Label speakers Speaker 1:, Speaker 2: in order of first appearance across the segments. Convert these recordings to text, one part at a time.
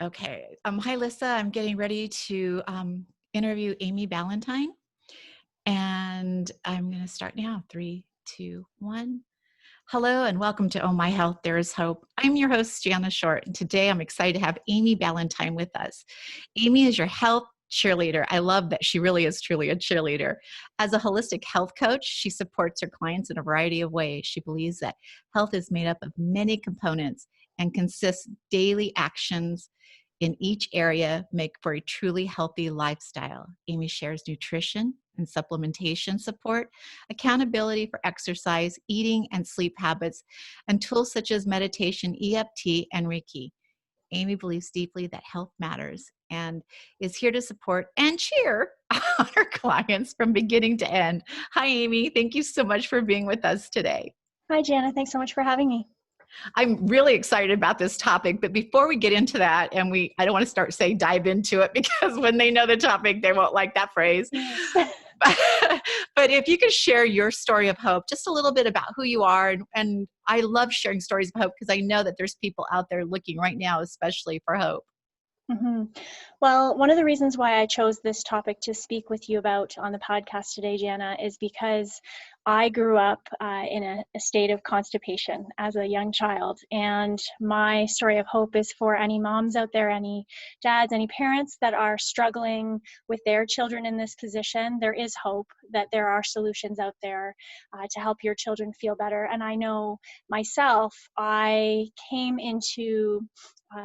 Speaker 1: Okay. Hi, Lissa. I'm getting ready to interview Amy Ballantyne, and I'm going to start now. 3, 2, 1. Hello, and welcome to Oh My Health, There Is Hope. I'm your host, Jana Short, and today I'm excited to have Amy Ballantyne with us. Amy is your health cheerleader. I love that she really is truly a cheerleader. As a holistic health coach, she supports her clients in a variety of ways. She believes that health is made up of many components and consists daily actions in each area make for a truly healthy lifestyle. Amy shares nutrition and supplementation support, accountability for exercise, eating, and sleep habits, and tools such as meditation, EFT, and Reiki. Amy believes deeply that health matters and is here to support and cheer on her clients from beginning to end. Hi, Amy. Thank you so much for being with us today.
Speaker 2: Hi, Jana. Thanks so much for having me.
Speaker 1: I'm really excited about this topic, but before we get into that, and I don't want to start saying dive into it because when they know the topic, they won't like that phrase.
Speaker 2: Yes.
Speaker 1: But if you could share your story of hope, just a little bit about who you are. And I love sharing stories of hope because I know that there's people out there looking right now, especially for hope.
Speaker 2: Mm-hmm. Well, one of the reasons why I chose this topic to speak with you about on the podcast today, Jana, is because I grew up in a state of constipation as a young child. And my story of hope is for any moms out there, any dads, any parents that are struggling with their children in this position. There is hope that there are solutions out there to help your children feel better. And I know myself, I came into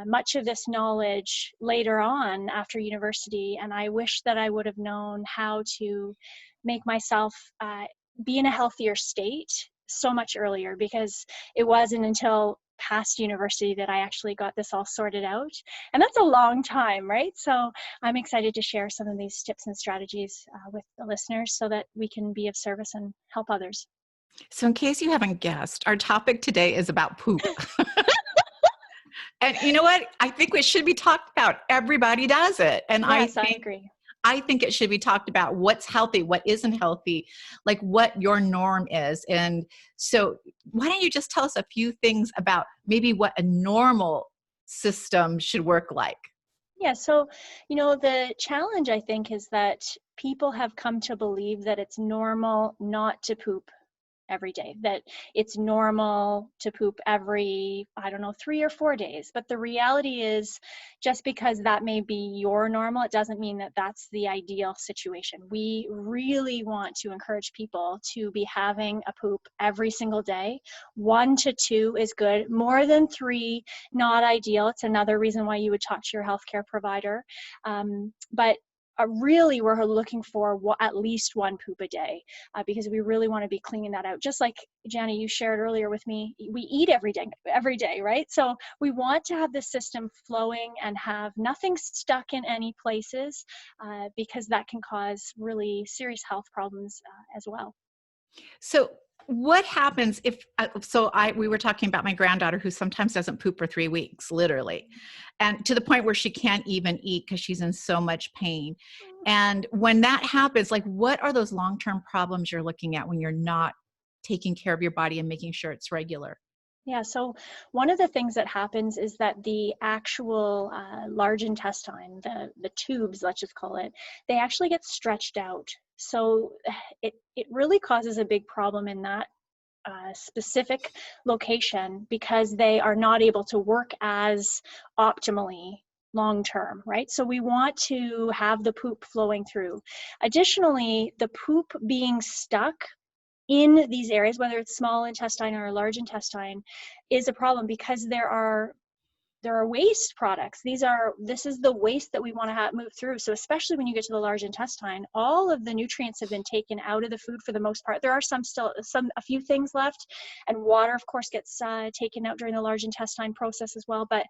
Speaker 2: much of this knowledge later on after university, and I wish that I would have known how to make myself be in a healthier state so much earlier, because it wasn't until past university that I actually got this all sorted out. And that's a long time, right? So I'm excited to share some of these tips and strategies with the listeners so that we can be of service and help others.
Speaker 1: So in case you haven't guessed, our topic today is about poop. And you know what? I think it should be talked about. Everybody does it. And
Speaker 2: Yes, I agree.
Speaker 1: I think it should be talked about what's healthy, what isn't healthy, like what your norm is. And so why don't you just tell us a few things about maybe what a normal system should work like?
Speaker 2: Yeah, so, the challenge I think is that people have come to believe that it's normal not to poop every day, that it's normal to poop every, 3 or 4 days. But the reality is, just because that may be your normal, it doesn't mean that that's the ideal situation. We really want to encourage people to be having a poop every single day. 1 to 2 is good. More than 3, not ideal. It's another reason why you would talk to your healthcare provider. But really, we're looking for at least 1 poop a day because we really want to be cleaning that out. Just like Jana, you shared earlier with me, we eat every day, right? So we want to have the system flowing and have nothing stuck in any places because that can cause really serious health problems as well.
Speaker 1: So what happens if we were talking about my granddaughter who sometimes doesn't poop for 3 weeks, literally, and to the point where she can't even eat because she's in so much pain. And when that happens, like, what are those long-term problems you're looking at when you're not taking care of your body and making sure it's regular?
Speaker 2: Yeah, so one of the things that happens is that the actual large intestine, the tubes, let's just call it, they actually get stretched out. So it really causes a big problem in that specific location because they are not able to work as optimally long term, right? So we want to have the poop flowing through. Additionally, the poop being stuck in these areas, whether it's small intestine or large intestine, is a problem because there are waste products. This is the waste that we want to move through. So especially when you get to the large intestine, all of the nutrients have been taken out of the food for the most part. There are a few things left, and water, of course, gets taken out during the large intestine process as well. But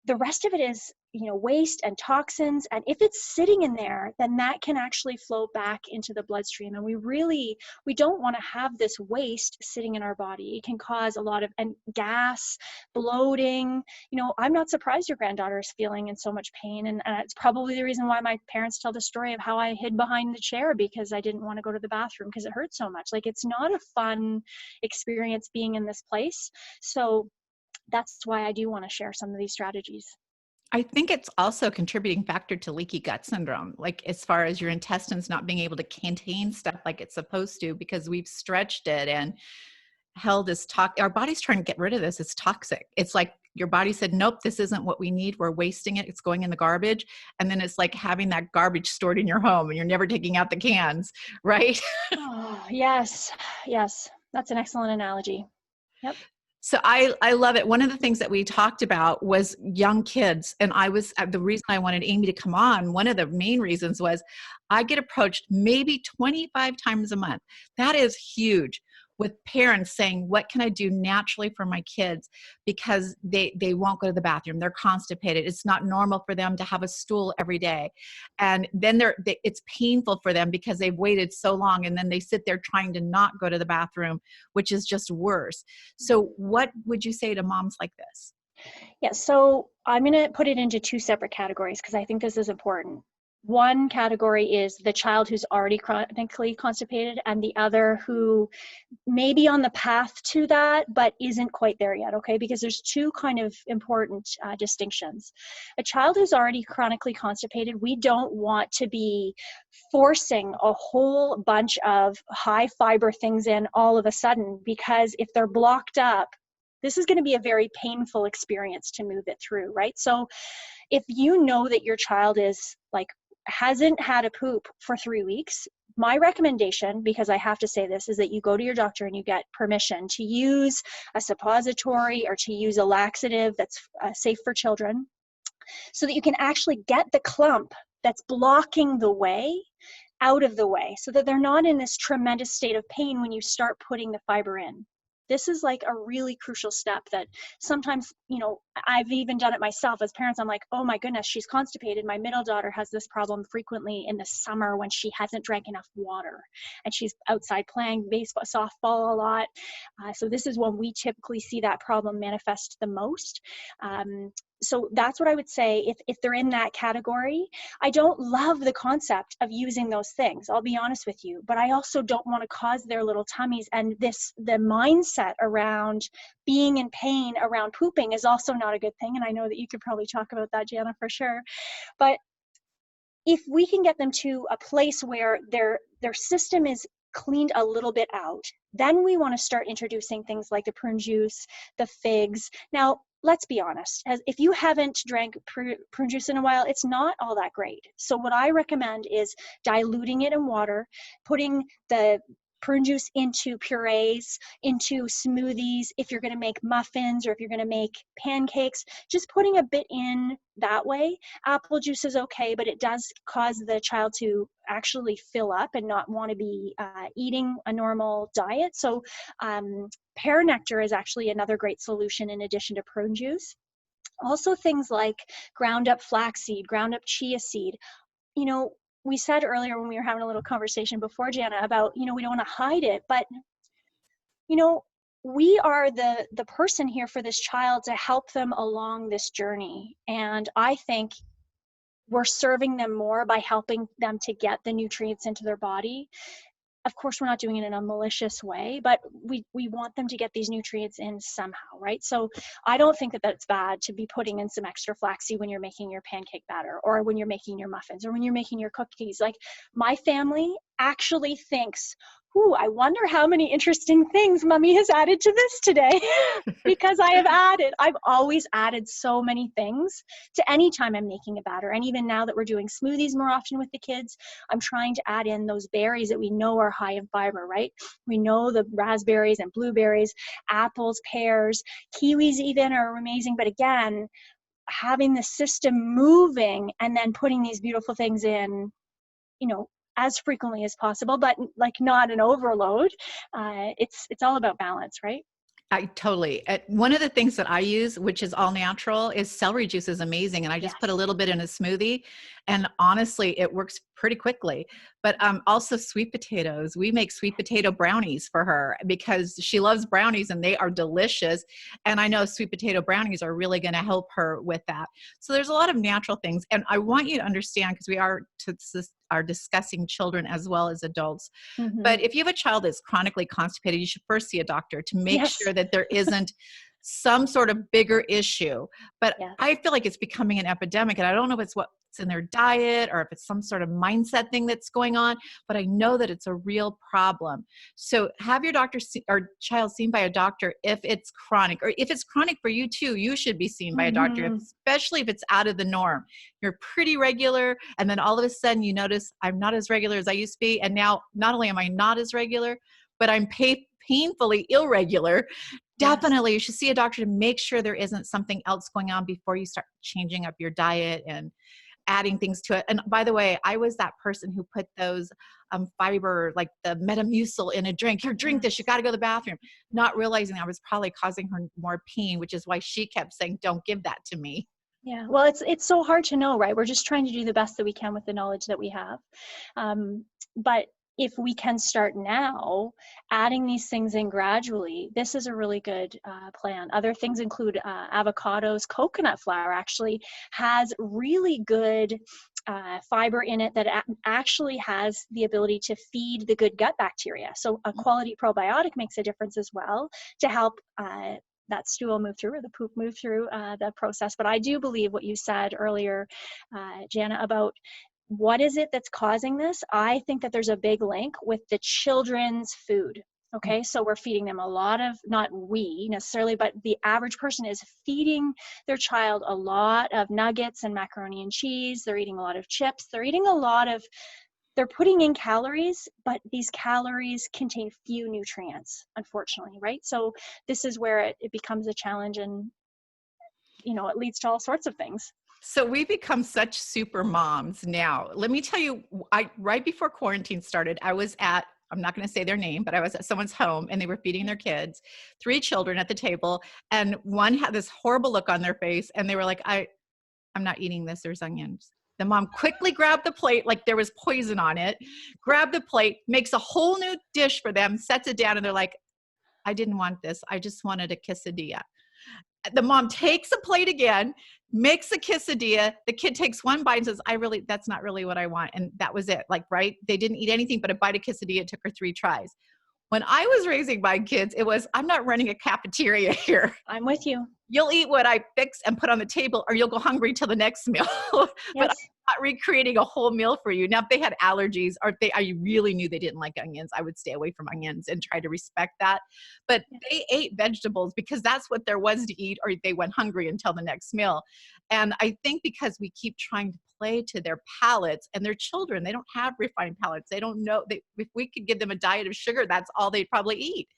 Speaker 2: the rest of it is, waste and toxins. And if it's sitting in there, then that can actually flow back into the bloodstream. And we don't want to have this waste sitting in our body. It can cause a lot of gas, bloating. I'm not surprised your granddaughter is feeling in so much pain. And it's probably the reason why my parents tell the story of how I hid behind the chair because I didn't want to go to the bathroom because it hurt so much. Like, it's not a fun experience being in this place. So that's why I do want to share some of these strategies.
Speaker 1: I think it's also a contributing factor to leaky gut syndrome, like as far as your intestines not being able to contain stuff like it's supposed to because we've stretched it and held this our body's trying to get rid of this. It's toxic. It's like your body said, nope, this isn't what we need. We're wasting it. It's going in the garbage. And then it's like having that garbage stored in your home and you're never taking out the cans, right?
Speaker 2: Oh, yes. Yes. That's an excellent analogy. Yep.
Speaker 1: So I love it. One of the things that we talked about was young kids. And the reason I wanted Amy to come on, one of the main reasons was I get approached maybe 25 times a month. That is huge, with parents saying, what can I do naturally for my kids? Because they won't go to the bathroom. They're constipated. It's not normal for them to have a stool every day. And then it's painful for them because they've waited so long. And then they sit there trying to not go to the bathroom, which is just worse. So what would you say to moms like this?
Speaker 2: Yeah, so I'm going to put it into two separate categories because I think this is important. One category is the child who's already chronically constipated, and the other who may be on the path to that but isn't quite there yet, okay? Because there's two kind of important distinctions. A child who's already chronically constipated, we don't want to be forcing a whole bunch of high fiber things in all of a sudden, because if they're blocked up, this is going to be a very painful experience to move it through, right? So if you know that your child is like hasn't had a poop for 3 weeks, my recommendation, because I have to say this, is that you go to your doctor and you get permission to use a suppository or to use a laxative that's safe for children, so that you can actually get the clump that's blocking the way out of the way, so that they're not in this tremendous state of pain when you start putting the fiber in. This is like a really crucial step that sometimes, I've even done it myself as parents. I'm like, oh my goodness, she's constipated. My middle daughter has this problem frequently in the summer when she hasn't drank enough water and she's outside playing baseball, softball a lot. So this is when we typically see that problem manifest the most. So that's what I would say if they're in that category. I don't love the concept of using those things, I'll be honest with you, but I also don't want to cause their little tummies, and the mindset around being in pain around pooping is also not a good thing. And I know that you could probably talk about that, Jana, for sure. But if we can get them to a place where their system is cleaned a little bit out, then we want to start introducing things like the prune juice, the figs. Now, let's be honest, if you haven't drank prune juice in a while, it's not all that great. So what I recommend is diluting it in water, putting the prune juice into purees, into smoothies. If you're going to make muffins or if you're going to make pancakes, just putting a bit in that way. Apple juice is okay, but it does cause the child to actually fill up and not want to be eating a normal diet. So pear nectar is actually another great solution in addition to prune juice. Also things like ground up flaxseed, ground up chia seed. We said earlier when we were having a little conversation before, Jana, about, we don't want to hide it, but, we are the person here for this child to help them along this journey. And I think we're serving them more by helping them to get the nutrients into their body. Of course, we're not doing it in a malicious way, but we want them to get these nutrients in somehow, right? So I don't think that that's bad to be putting in some extra flaxseed when you're making your pancake batter or when you're making your muffins or when you're making your cookies. Like, my family actually thinks, ooh, I wonder how many interesting things Mommy has added to this today. Because I've always added so many things to any time I'm making a batter. And even now that we're doing smoothies more often with the kids, I'm trying to add in those berries that we know are high in fiber, right? We know the raspberries and blueberries, apples, pears, kiwis even are amazing. But again, having the system moving and then putting these beautiful things in, as frequently as possible, but like not an overload. It's all about balance, right?
Speaker 1: I totally. One of the things that I use, which is all natural, is celery juice is amazing. And I just put a
Speaker 2: Yes.
Speaker 1: little bit in a smoothie. And honestly, it works pretty quickly. But also sweet potatoes. We make sweet potato brownies for her because she loves brownies and they are delicious. And I know sweet potato brownies are really going to help her with that. So there's a lot of natural things. And I want you to understand, because we are discussing children as well as adults.
Speaker 2: Mm-hmm.
Speaker 1: But if you have a child that's chronically constipated, you should first see a doctor to make
Speaker 2: Yes.
Speaker 1: sure that there isn't some sort of bigger issue. But
Speaker 2: Yes.
Speaker 1: I feel like it's becoming an epidemic, and I don't know if it's what's in their diet or if it's some sort of mindset thing that's going on, but I know that it's a real problem. So have your doctor or child seen by a doctor if it's chronic, or if it's chronic for you too, you should be seen by a doctor,
Speaker 2: Mm-hmm.
Speaker 1: especially if it's out of the norm. You're pretty regular, and then all of a sudden you notice I'm not as regular as I used to be, and now not only am I not as regular, but I'm painfully irregular.
Speaker 2: Yes.
Speaker 1: Definitely you should see a doctor to make sure there isn't something else going on before you start changing up your diet and adding things to it. And by the way, I was that person who put those fiber, like the Metamucil, in a drink. Here, drink this. You
Speaker 2: Yes.
Speaker 1: got to go to the bathroom. Not realizing I was probably causing her more pain, which is why she kept saying, "Don't give that to me."
Speaker 2: Yeah. Well, it's so hard to know, right? We're just trying to do the best that we can with the knowledge that we have. But if we can start now, adding these things in gradually, this is a really good plan. Other things include avocados. Coconut flour actually has really good fiber in it that actually has the ability to feed the good gut bacteria. So a quality probiotic makes a difference as well to help that stool move through, or the poop move through the process. But I do believe what you said earlier, Jana, about what is it that's causing this? I think that there's a big link with the children's food. Okay, so we're feeding them a lot of, not we necessarily, but the average person is feeding their child a lot of nuggets and macaroni and cheese. They're eating a lot of chips. They're eating a lot of, they're putting in calories, but these calories contain few nutrients, unfortunately, right? So this is where it becomes a challenge, and it leads to all sorts of things.
Speaker 1: So we become such super moms now. Let me tell you, I right before quarantine started, I was at, I'm not going to say their name, but I was at someone's home and they were feeding their kids, 3 children at the table, and one had this horrible look on their face, and they were like, I'm not eating this. There's onions. The mom quickly grabbed the plate like there was poison on it, grabbed the plate, makes a whole new dish for them, sets it down, and they're like, I didn't want this. I just wanted a quesadilla. The mom takes a plate again, makes a quesadilla. The kid takes one bite and says, that's not really what I want. And that was it. Like, right? They didn't eat anything but a bite of quesadilla. It took her 3 tries. When I was raising my kids, it was, I'm not running a cafeteria here.
Speaker 2: I'm with you.
Speaker 1: You'll eat what I fix and put on the table, or you'll go hungry till the next meal. But I'm
Speaker 2: Yes.
Speaker 1: not recreating a whole meal for you. Now, if they had allergies, or if I really knew they didn't like onions, I would stay away from onions and try to respect that. But they ate vegetables because that's what there was to eat, or they went hungry until the next meal. And I think because we keep trying to play to their palates, and their children, they don't have refined palates. They don't know. If we could give them a diet of sugar, that's all they'd probably eat.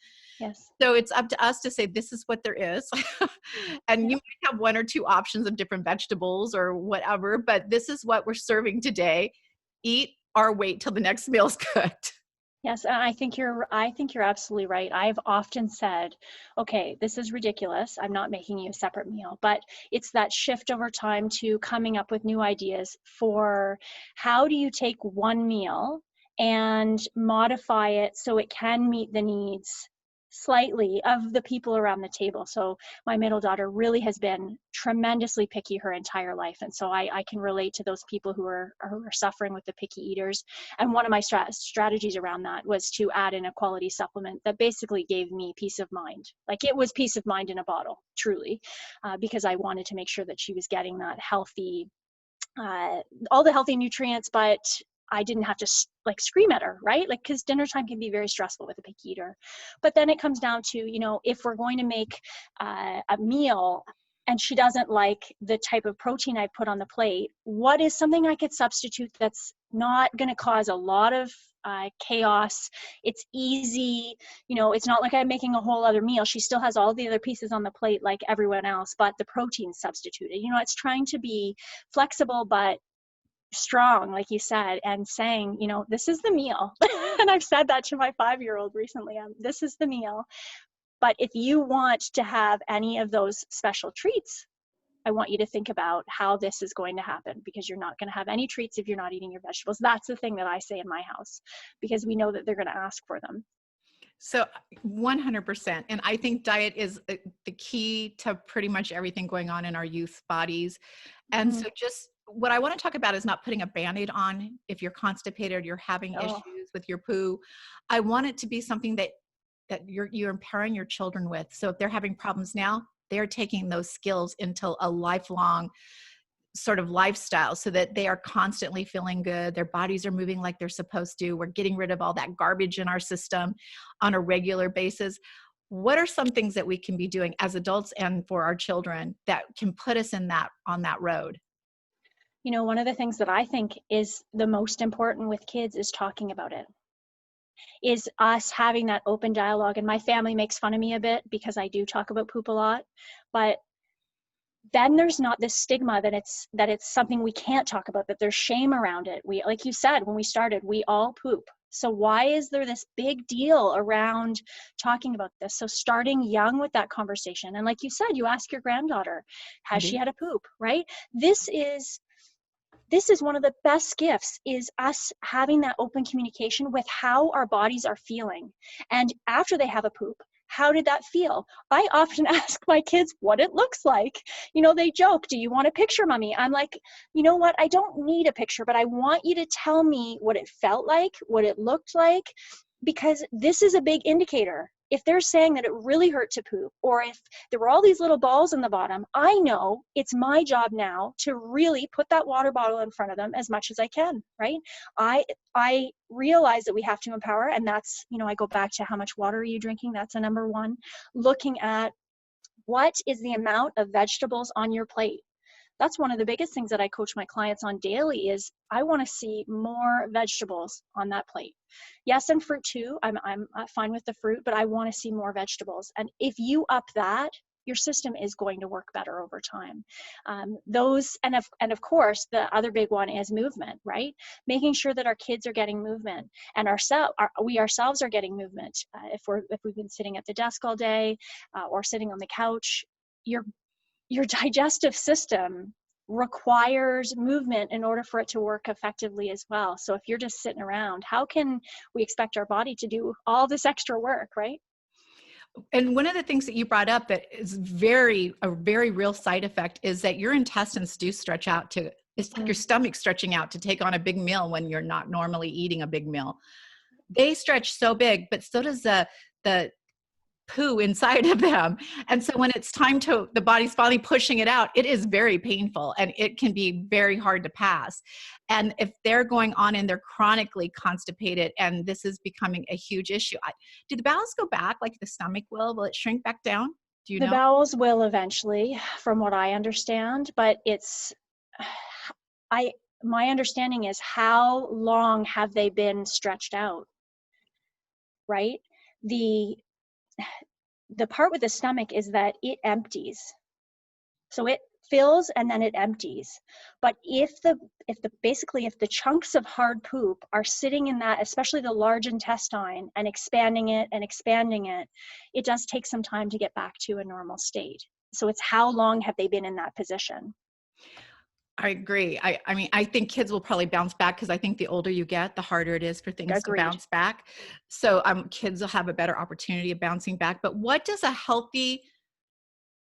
Speaker 2: Yes.
Speaker 1: So it's up to us to say, this is what there is. And
Speaker 2: Yeah.
Speaker 1: you might have 1 or 2 options of different vegetables or whatever, but this is what we're serving today. Eat or wait till the next meal's cooked.
Speaker 2: Yes, and I think you're absolutely right. I've often said, okay, this is ridiculous. I'm not making you a separate meal, but it's that shift over time to coming up with new ideas for how do you take one meal and modify it so it can meet the needs slightly of the people around the table. So my middle daughter really has been tremendously picky her entire life. And so I can relate to those people who are suffering with the picky eaters. And one of my strategies around that was to add in a quality supplement that basically gave me peace of mind. Like, it was peace of mind in a bottle, truly, because I wanted to make sure that she was getting that healthy, all the healthy nutrients, but I didn't have to scream at her, right? Like, because dinner time can be very stressful with a picky eater. But then it comes down to, if we're going to make a meal and she doesn't like the type of protein I put on the plate, what is something I could substitute that's not going to cause a lot of chaos? It's easy, it's not like I'm making a whole other meal. She still has all the other pieces on the plate like everyone else, but the protein substituted. It's trying to be flexible, but strong, like you said, and saying, this is the meal. And I've said that to my 5-year-old recently. This is the meal. But if you want to have any of those special treats, I want you to think about how this is going to happen, because you're not going to have any treats if you're not eating your vegetables. That's the thing that I say in my house, because we know that they're going to ask for them.
Speaker 1: So 100%. And I think diet is the key to pretty much everything going on in our youth bodies. And
Speaker 2: Mm-hmm.
Speaker 1: so just what I want to talk about is not putting a Band-Aid on if you're constipated, you're having
Speaker 2: Oh,
Speaker 1: issues with your poo. I want it to be something that you're empowering your children with. So if they're having problems now, they're taking those skills into a lifelong sort of lifestyle so that they are constantly feeling good. Their bodies are moving like they're supposed to. We're getting rid of all that garbage in our system on a regular basis. What are some things that we can be doing as adults and for our children that can put us on that road?
Speaker 2: You know, one of the things that I think is the most important with kids is talking about it, is us having that open dialogue. And my family makes fun of me a bit because I do talk about poop a lot, but then there's not this stigma that it's something we can't talk about, that there's shame around it. We, like you said, when we started, we all poop. So why is there this big deal around talking about this? So starting young with that conversation. And like you said, you ask your granddaughter,
Speaker 1: I
Speaker 2: has she
Speaker 1: do.
Speaker 2: had a poop, right? This is one of the best gifts, is us having that open communication with how our bodies are feeling. And after they have a poop, how did that feel? I often ask my kids what it looks like. You know, they joke, do you want a picture, mommy? I'm like, you know what? I don't need a picture, but I want you to tell me what it felt like, what it looked like, because this is a big indicator. If they're saying that it really hurt to poop, or if there were all these little balls in the bottom, I know it's my job now to really put that water bottle in front of them as much as I can, right? I realize that we have to empower, and that's, you know, I go back to how much water are you drinking? That's a number one. Looking at what is the amount of vegetables on your plate. That's one of the biggest things that I coach my clients on daily, is I want to see more vegetables on that plate. Yes, and fruit too. I'm fine with the fruit, but I want to see more vegetables. And if you up that, your system is going to work better over time. And of course, the other big one is movement, right? Making sure that our kids are getting movement, and we ourselves are getting movement. If we've been sitting at the desk all day, or sitting on the couch, your digestive system requires movement in order for it to work effectively as well. So if you're just sitting around, how can we expect our body to do all this extra work, right?
Speaker 1: And one of the things that you brought up that is a very real side effect is that your intestines do stretch out to, it's like your stomach stretching out to take on a big meal when you're not normally eating a big meal. They stretch so big, but so does the poo inside of them. And so when it's time to, the body's finally pushing it out, it is very painful and it can be very hard to pass. And if they're going on and they're chronically constipated and this is becoming a huge issue, do the bowels go back like the stomach will? Will it shrink back down? Do you
Speaker 2: The
Speaker 1: know?
Speaker 2: bowels will eventually, from what I understand, but I my understanding is, how long have they been stretched out, right? The the part with the stomach is that it empties. So it fills and then it empties. But if the chunks of hard poop are sitting in that, especially the large intestine, and expanding it and expanding it, it does take some time to get back to a normal state. So it's how long have they been in that position?
Speaker 1: I agree. I mean, I think kids will probably bounce back because I think the older you get, the harder it is for things to
Speaker 2: Agreed.
Speaker 1: bounce back. So kids will have a better opportunity of bouncing back. But what does a healthy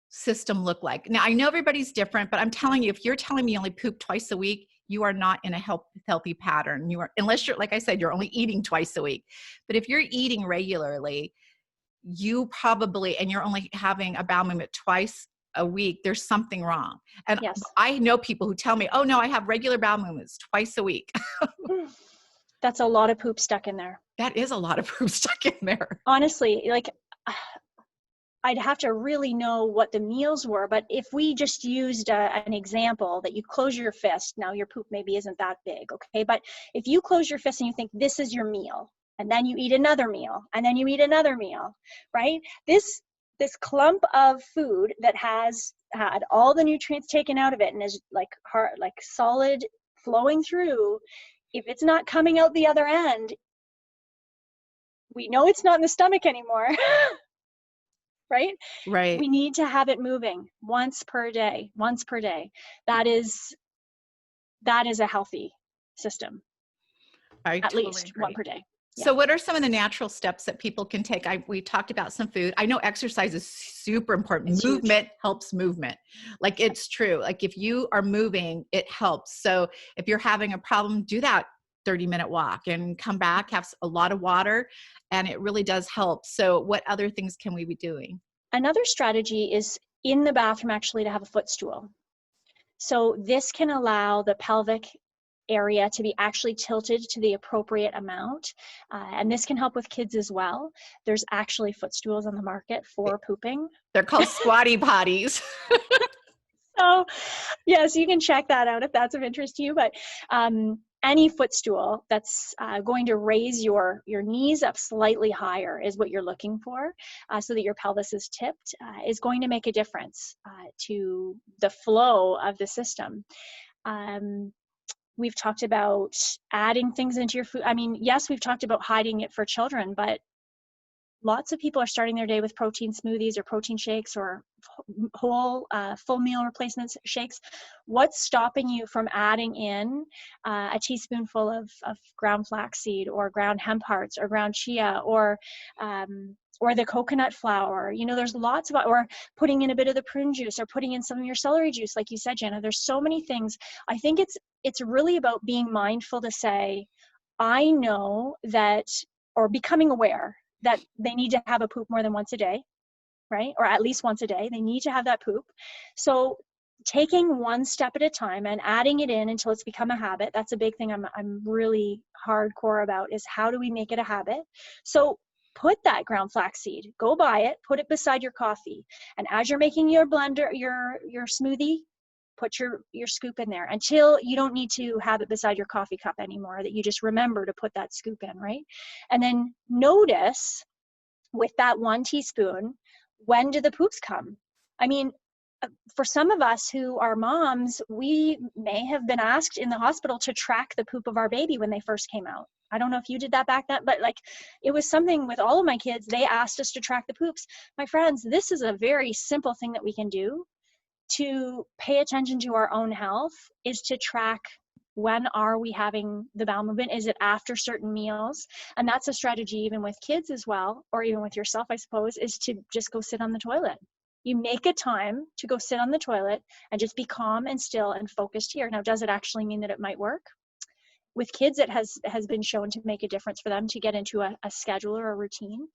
Speaker 1: system look like? Now, I know everybody's different, but I'm telling you, if you're telling me you only poop twice a week, you are not in a healthy pattern. You are, unless you're, like I said, you're only eating twice a week. But if you're eating regularly, you probably, and you're only having a bowel movement twice a week, there's something wrong. And
Speaker 2: Yes.
Speaker 1: I know people who tell me, oh no, I have regular bowel movements twice a week.
Speaker 2: That's a lot of poop stuck in there.
Speaker 1: That is a lot of poop stuck in there.
Speaker 2: Honestly, like, I'd have to really know what the meals were, but if we just used an example that you close your fist, now your poop maybe isn't that big, okay? But if you close your fist and you think this is your meal, and then you eat another meal, and then you eat another meal, right? This clump of food that has had all the nutrients taken out of it and is like hard, like solid, flowing through, if it's not coming out the other end, we know it's not in the stomach anymore. Right?
Speaker 1: Right.
Speaker 2: We need to have it moving once per day. That is a healthy system,
Speaker 1: I
Speaker 2: at
Speaker 1: totally
Speaker 2: least one
Speaker 1: agree.
Speaker 2: per day. Yeah.
Speaker 1: So what are some of the natural steps that people can take? We talked about some food. I know exercise is super important.
Speaker 2: It's huge.
Speaker 1: Movement helps movement. Like it's true. Like if you are moving, it helps. So if you're having a problem, do that 30-minute walk and come back, have a lot of water, and it really does help. So what other things can we be doing?
Speaker 2: Another strategy is in the bathroom actually to have a footstool. So this can allow the pelvic area to be actually tilted to the appropriate amount. And this can help with kids as well. There's actually footstools on the market for pooping.
Speaker 1: They're called squatty potties.
Speaker 2: So yes, you can check that out if that's of interest to you. But any footstool that's going to raise your knees up slightly higher is what you're looking for, so that your pelvis is tipped, is going to make a difference to the flow of the system. We've talked about adding things into your food. I mean, yes, we've talked about hiding it for children, but lots of people are starting their day with protein smoothies or protein shakes or whole full meal replacement shakes. What's stopping you from adding in a teaspoonful of ground flaxseed or ground hemp hearts or ground chia or the coconut flour? You know, there's lots of, or putting in a bit of the prune juice or putting in some of your celery juice, like you said, Jana. There's so many things. I think it's really about being mindful to say, I know that, or becoming aware that they need to have a poop more than once a day, right? Or at least once a day. They need to have that poop. So taking one step at a time and adding it in until it's become a habit. That's a big thing I'm really hardcore about, is how do we make it a habit? So put that ground flaxseed, go buy it, put it beside your coffee. And as you're making your blender, your smoothie, put your scoop in there until you don't need to have it beside your coffee cup anymore, that you just remember to put that scoop in, right? And then notice with that 1 teaspoon, when do the poops come? I mean, for some of us who are moms, we may have been asked in the hospital to track the poop of our baby when they first came out. I don't know if you did that back then, but like, it was something with all of my kids. They asked us to track the poops. My friends, this is a very simple thing that we can do to pay attention to our own health, is to track, when are we having the bowel movement? Is it after certain meals? And that's a strategy even with kids as well, or even with yourself, I suppose, is to just go sit on the toilet. You make a time to go sit on the toilet and just be calm and still and focused here. Now, does it actually mean that it might work? With kids, it has been shown to make a difference for them to get into a schedule or a routine.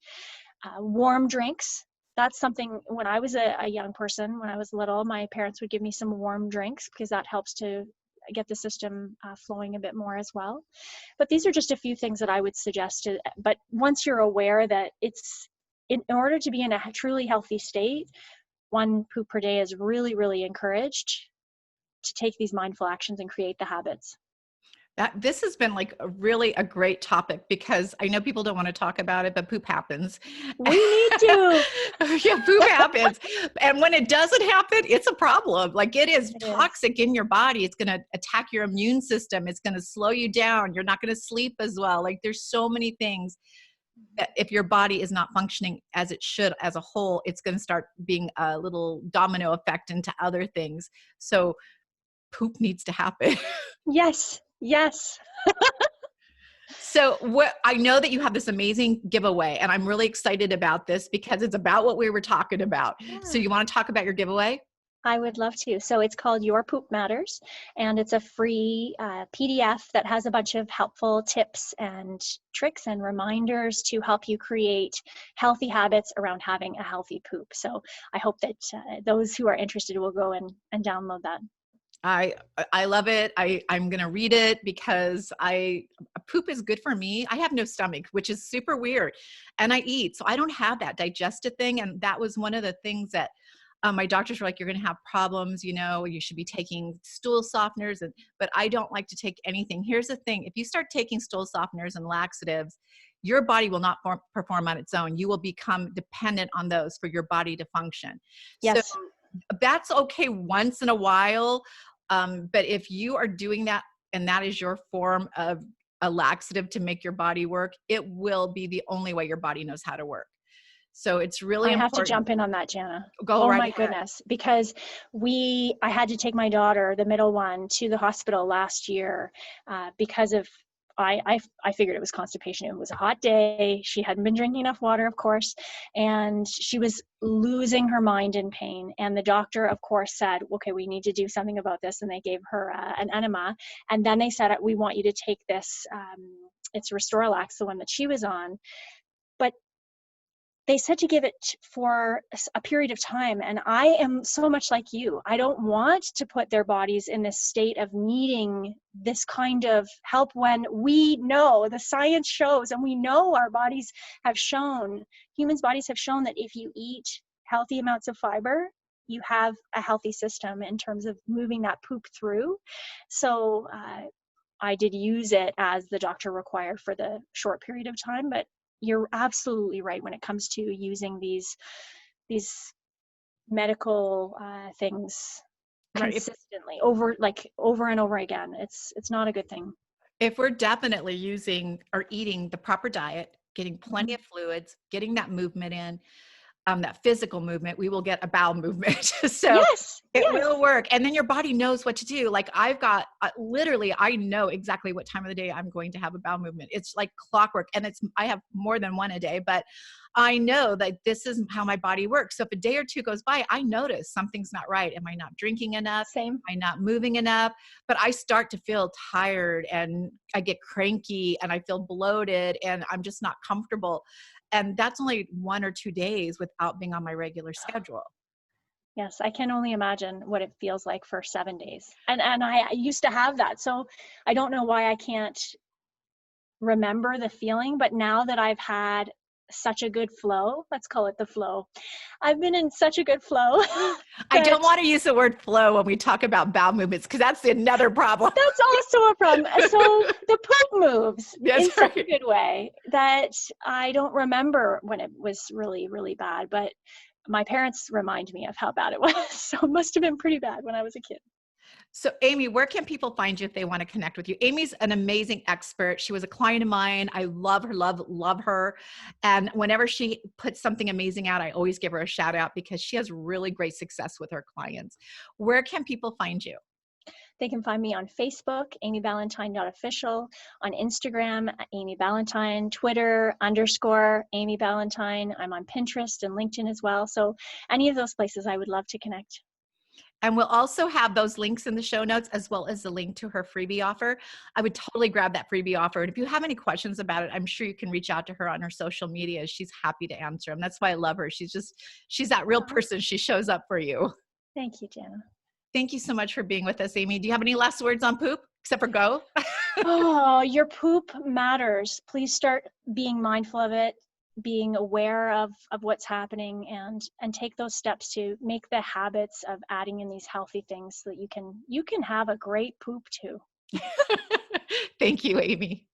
Speaker 2: Warm drinks. That's something, when I was a young person, when I was little, my parents would give me some warm drinks because that helps to get the system flowing a bit more as well. But these are just a few things that I would suggest. But once you're aware that it's, in order to be in a truly healthy state, 1 poop per day is really, really encouraged to take these mindful actions and create the habits.
Speaker 1: This has been like a great topic, because I know people don't want to talk about it, but poop happens.
Speaker 2: We need to.
Speaker 1: Yeah, poop happens. And when it doesn't happen, it's a problem. Like, it is
Speaker 2: It
Speaker 1: toxic in your body. It's going to attack your immune system. It's going to slow you down. You're not going to sleep as well. Like, there's so many things that if your body is not functioning as it should as a whole, it's going to start being a little domino effect into other things. So poop needs to happen.
Speaker 2: Yes, yes.
Speaker 1: So I know that you have this amazing giveaway, and I'm really excited about this because it's about what we were talking about. So
Speaker 2: Yeah.
Speaker 1: you want to talk about your giveaway?
Speaker 2: I would love to. So it's called Your Poop Matters, and it's a free PDF that has a bunch of helpful tips and tricks and reminders to help you create healthy habits around having a healthy poop. So I hope that those who are interested will go and download that.
Speaker 1: I love it. I'm going to read it because poop is good for me. I have no stomach, which is super weird. And I eat, so I don't have that digestive thing. And that was one of the things that my doctors were like, you're going to have problems, you should be taking stool softeners. But I don't like to take anything. Here's the thing. If you start taking stool softeners and laxatives, your body will not perform on its own. You will become dependent on those for your body to function. So
Speaker 2: Yes.
Speaker 1: that's okay once in a while. But if you are doing that, and that is your form of a laxative to make your body work, it will be the only way your body knows how to work. So it's really
Speaker 2: I have to
Speaker 1: important.
Speaker 2: jump in on that, Jana.
Speaker 1: Go
Speaker 2: Oh
Speaker 1: right
Speaker 2: my
Speaker 1: ahead.
Speaker 2: goodness. Because I had to take my daughter, the middle one, to the hospital last year because of, I figured it was constipation. It was a hot day. She hadn't been drinking enough water, of course, and she was losing her mind in pain. And the doctor, of course, said, okay, we need to do something about this. And they gave her an enema. And then they said, we want you to take this, it's Restoralax, the one that she was on. But they said to give it for a period of time. And I am so much like you. I don't want to put their bodies in this state of needing this kind of help when we know the science shows, and we know our bodies have shown, humans' bodies have shown that if you eat healthy amounts of fiber, you have a healthy system in terms of moving that poop through. So I did use it as the doctor required for the short period of time, but you're absolutely right when it comes to using these medical things
Speaker 1: Right.
Speaker 2: consistently over and over again. It's not a good thing.
Speaker 1: If we're definitely using or eating the proper diet, getting plenty
Speaker 2: Mhm.
Speaker 1: of fluids, getting that movement in, that physical movement, we will get a bowel movement. So
Speaker 2: Yes,
Speaker 1: it
Speaker 2: yes,
Speaker 1: will work. And then your body knows what to do. Like I've got literally, I know exactly what time of the day I'm going to have a bowel movement. It's like clockwork. And I have more than one a day, but I know that this is how my body works. So if a day or two goes by, I notice something's not right. Am I not drinking enough?
Speaker 2: same.
Speaker 1: Am I not moving enough? But I start to feel tired and I get cranky and I feel bloated and I'm just not comfortable. And that's only 1 or 2 days without being on my regular schedule.
Speaker 2: Yes, I can only imagine what it feels like for 7 days. And I used to have that. So I don't know why I can't remember the feeling, but now that I've had such a good flow, let's call it the flow. I've been in such a good flow
Speaker 1: I
Speaker 2: that
Speaker 1: don't want to use the word flow when we talk about bowel movements because that's another problem.
Speaker 2: that's also a problem. So the poop moves
Speaker 1: That's
Speaker 2: in such a
Speaker 1: right.
Speaker 2: good way that I don't remember when it was really, really bad, but my parents remind me of how bad it was. So it must have been pretty bad when I was a kid.
Speaker 1: So, Amy, where can people find you if they want to connect with you? Amy's an amazing expert. She was a client of mine. I love her, love her. And whenever she puts something amazing out, I always give her a shout out because she has really great success with her clients. Where can people find you?
Speaker 2: They can find me on Facebook, amyballantyne.official, on Instagram, Amy Ballantyne, Twitter, _Amy Ballantyne. I'm on Pinterest and LinkedIn as well. So any of those places I would love to connect.
Speaker 1: And we'll also have those links in the show notes as well as the link to her freebie offer. I would totally grab that freebie offer. And if you have any questions about it, I'm sure you can reach out to her on her social media. She's happy to answer them. That's why I love her. She's that real
Speaker 2: Oh,
Speaker 1: person. She shows up for you.
Speaker 2: thank you, Jana.
Speaker 1: Thank you so much for being with us, Amy. Do you have any last words on poop except for go?
Speaker 2: Oh, your poop matters. Please start being mindful of it, being aware of what's happening, and take those steps to make the habits of adding in these healthy things so that you can have a great poop too.
Speaker 1: Thank you, Amy.